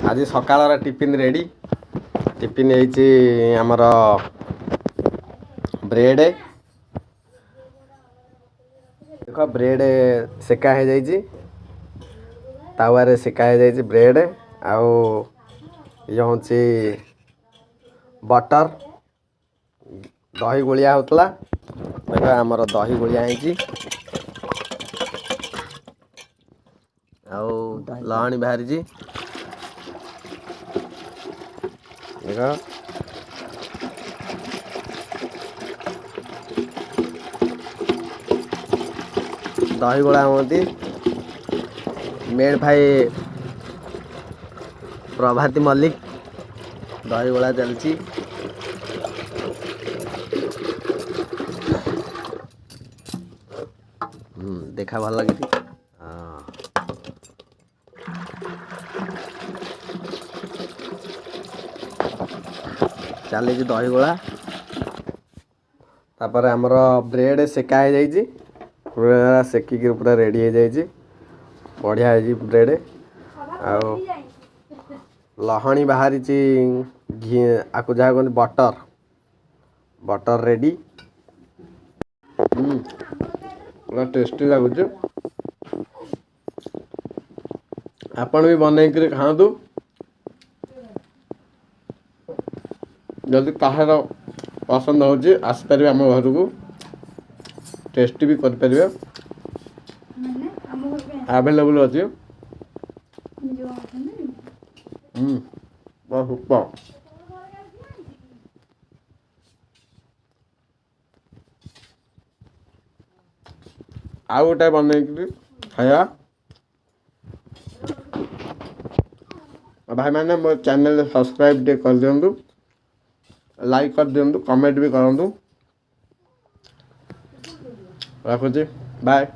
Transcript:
आज सकाळ tiffin ready tiffin आमर ब्रेड देख ब्रेड सेका हो जाइए तावा सेका हो जाइए ब्रेड आउ ये हूँ बटर दही गोलिया होता देख आमर दही गोलिया आउ लहणी बाहरी देख दही गोला होती मेड भाई प्रभाती मल्लिक दही गोला चलती देखा भल लगी चली दही गोला तापर आमर ब्रेड सेका हो जाइए पूरा सेकिक पूरा रेडी हो जाइए बढ़िया है ब्रेड आउ लहणी बाहरी घी आपको जहाँ कहते बटर बटर रेडी पूरा टेस्टी लगुच आपण भी बनई कर खातु जदि कहार पसंद हो आसपारे आम घर को टेस्टी भी करें आवेलेबल अच्छे सुपर आउ गोटे बनई खाया भाई मैंने मो चैनल सब्सक्राइब कर दिंतु लाइक कर दिंतु कमेंट भी करूँ रखुची बाय।